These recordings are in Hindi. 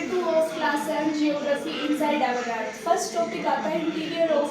2 of class 7 geography inside our earth। First topic आता है इंटीरियर ऑफ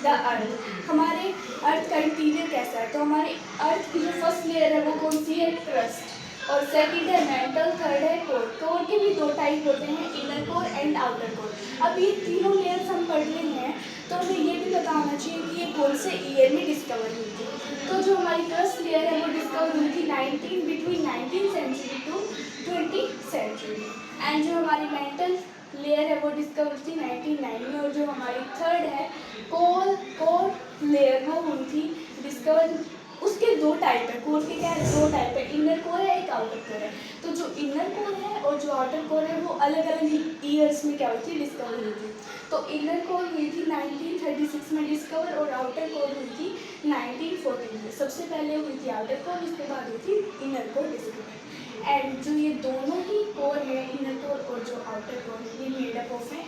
द अर्थ। हमारे अर्थ का इंटीरियर कैसा है। तो हमारे अर्थ की जो फर्स्ट लेयर है वो कौन सी है, क्रस्ट, और सेकंड है मेंटल, थर्ड है कोर। कोर के भी दो टाइप होते हैं, inner core and outer core. अब ये तीनों लेयर्स हम पढ़ रहे हैं तो हमें ये भी पता होना चाहिए कि ये कौन से ईयर में डिस्कवर हुई थी। तो जो हमारी क्रस्ट लेयर है वो डिस्कवर हुई थी between 19th century to 20th century. And जो हमारी मेंटल लेयर है वो डिस्कवर थी 1909 में। और जो हमारी थर्ड है कोर लेयर वो हुई थी डिस्कवर। उसके दो टाइप है, कोर के क्या है, दो टाइप है, इनर कोर है, एक आउटर कोर है। तो जो इनर कोर है और जो आउटर कोर है वो अलग अलग ईयर्स में क्या हुई थी, डिस्कवर हुई थी। तो इनर कोर हुई थी 1936 में डिस्कवर और आउटर कोर हुई थी 1914 में। सबसे पहले हुई थी आउटर कोर, उसके बाद हुई थी इनर कोर डिस्कवर। एंड जो ये दोनों ही कोर है, इनर कोर और जो आउटर कोर, ये मेड अप ऑफ है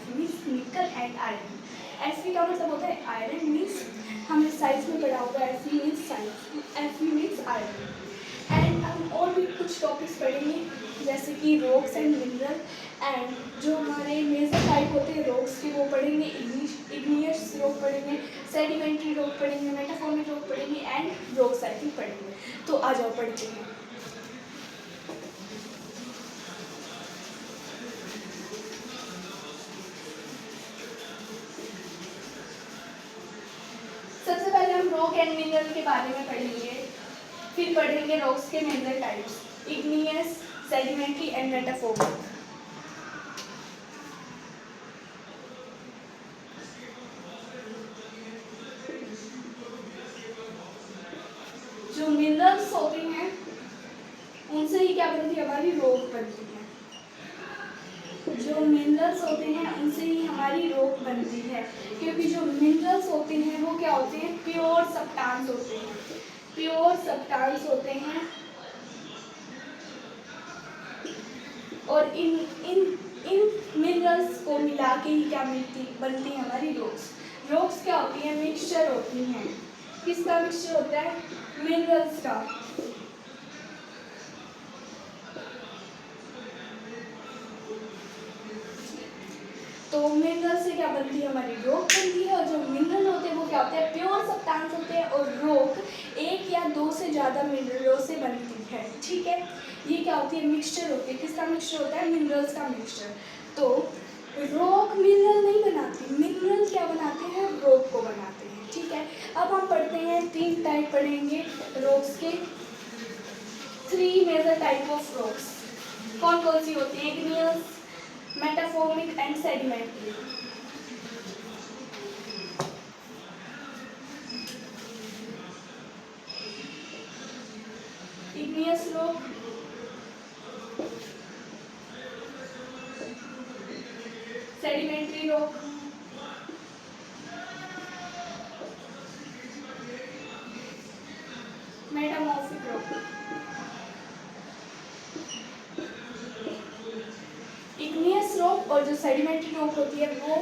मीन्स निकल एंड आयरन। Fe का मतलब होता है आयरन, मीन्स हमने साइंस में पढ़ा होगा, Fe means science, Fe means iron. And हम और भी कुछ टॉपिक्स पढ़ेंगे जैसे कि रॉक्स एंड मिनरल। एंड जो हमारे मेजर टाइप होते हैं रॉक्स के वो पढ़ेंगे, इग्नियस रॉक पढ़ेंगे, सेडिमेंट्री रॉक पढ़ेंगे, मेटाफॉर्मिक रॉक पढ़ेंगे एंड रॉक साइकिल पढ़ेंगे। तो आ जाओ पढ़ते हैं। सबसे पहले हम रॉक एंड मिनरल के बारे में पढ़ेंगे, फिर पढ़ेंगे रॉक्स के major types, igneous, sedimentary and metamorphic. जो मिनरल्स होते हैं उनसे ही क्या बनती है, हमारी रॉक बनती है। जो मिनरल्स होते हैं उनसे ही हमारी रॉक बनती है, क्योंकि जो मिनरल्स होते हैं वो क्या होते हैं, प्योर सब्सटेंस होते हैं, प्योर सब्सटेंस होते हैं। और इन इन इन मिनरल्स को मिला के ही क्या बनती है हमारी रॉक्स। रॉक्स क्या होती हैं, मिक्सचर होती हैं। किसका मिक्सचर होता है, मिनरल्स का। तो मिनरल से क्या बनती है, हमारी रॉक बनती है। और जो मिनरल होते हैं वो क्या होते हैं, प्योर सब्सटेंस होते हैं। और रॉक एक या दो से ज़्यादा मिनरलों से बनती है, ठीक है। ये क्या होती है, मिक्सचर होती है। किसका मिक्सचर होता है, मिनरल्स का मिक्सचर। तो रॉक मिनरल नहीं बनाती, मिनरल क्या बनाते हैं, रॉक को बनाते हैं, ठीक है। अब हम पढ़ते हैं, तीन टाइप पढ़ेंगे रॉक्स के, 3 मेजर टाइप ऑफ रॉक्स। कौन कौन सी होती है, igneous, metamorphic and sedimentary. Igneous rock, sedimentary rock, metamorphic rock. Igneous rock और जो सेडिमेंट्री रॉक होती है वो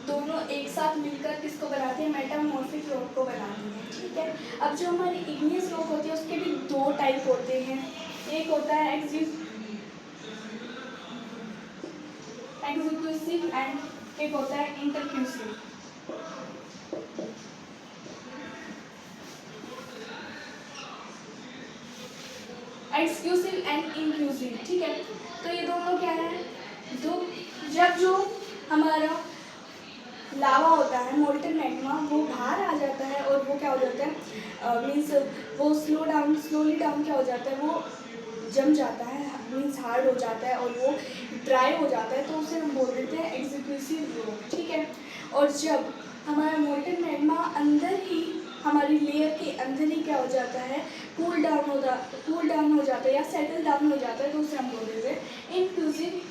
दोनों एक साथ मिलकर किसको बनाती है, मेटामॉर्फिक रॉक को बनाती है, ठीक है। अब जो हमारी इग्नियस रॉक होती है उसके भी दो टाइप होते हैं, एक होता है एक्सक्लूसिव एंड एक होता है इंटरक्लूसिव। एक्सक्लूसिव एंड इंक्लूसिव, ठीक है। तो ये दोनों क्या है, दो जब जो हमारा लावा होता है, मोल्टन मैग्मा, वो बाहर आ जाता है और वो क्या हो जाता है, मीन्स वो स्लोली डाउन क्या हो जाता है, वो जम जाता है, मीन्स हार्ड हो जाता है और वो ड्राई हो जाता है, तो उसे हम बोल देते हैं एक्सक्लूसिव रॉक, ठीक है। और जब हमारा मोल्टन मैग्मा अंदर ही हमारी लेयर के अंदर ही क्या हो जाता है, कूल डाउन हो जाता है या सेटल डाउन हो जाता है, तो उसे हम बोल देते हैं इंक्लूसिव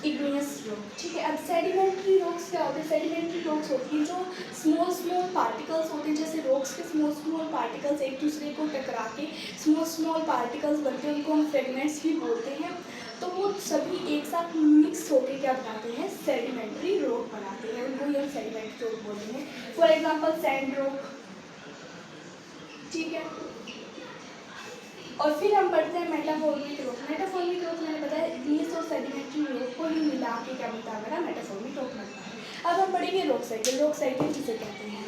इग्नियस रॉक, ठीक है। अब सेडिमेंट्री रॉक्स क्या होते हैं, सेडिमेंट्री रॉक्स होती हैं जो स्मॉल पार्टिकल्स होते हैं, जैसे रॉक्स के स्मॉल पार्टिकल्स एक दूसरे को टकरा के स्मॉल पार्टिकल्स बनते हैं, उनको हम फ्रेगमेंट्स भी बोलते हैं। तो वो सभी एक साथ मिक्स होकर क्या बनाते हैं, सेडिमेंट्री रॉक बनाते हैं, उनको ही हम सेडिमेंट्री रॉक बोलते हैं। फॉर एग्जाम्पल सैंड रॉक, ठीक है। और फिर हम पढ़ते हैं मेटाफॉर्मिक रॉक। मेटाफॉर्मिक रॉक मैंने बताया इग्नियस और सेडिमेंट्री रॉक को ला के क्या बोलता है हमारा मेटाफोर में रोक लगता है। अब हम पढ़ेंगे रोक साइकिल। रोक साइकिल किसे कहते हैं?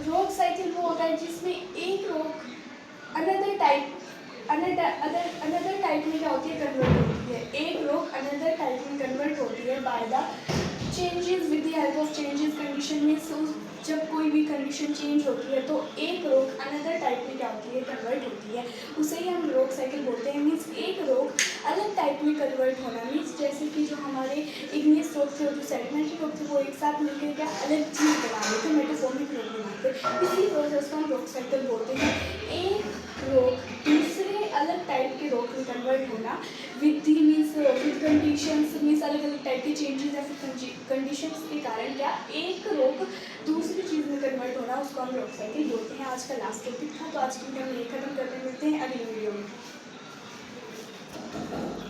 रोक साइकिल वो होता है जिसमें एक रोक अनदर टाइप में क्या होती है, कन्वर्ट होती है। एक रोक अनदर टाइप में कन्वर्ट होती है by the changes with the help of changes condition में। जब कोई भी कंडीशन चेंज होती है तो एक रोक अनदर टाइप में क्या होती है, कन्वर्ट होती है। उसे ही हम रोक साइकिल बोलते हैं। मीन्स एक रोक अलग टाइप में कन्वर्ट होना। मीन्स जैसे कि जो हमारे इग्नियस रोक थे और जो सेडिमेंट्री रोक थे वो एक साथ मिलकर क्या अलग चीज़ बना लेते, मेटाफोरिक रोक बनाते। इसी प्रोसेस को हम रोक साइकिल बोलते हैं। एक रोक दूसरे अलग टाइप के रोक में कन्वर्ट होना विद कंडीशंस, मीन्स अलग अलग टाइप के चेंजेस या फिर कंडीशंस के कारण क्या एक रोक दूसरी चीज़ में कन्वर्ट होना, उसको हम रोक साइकिल बोलते हैं। आज का लास्ट टॉपिक था, तो आज की वीडियो हम यही खत्म करते, मिलते हैं अगली वीडियो में।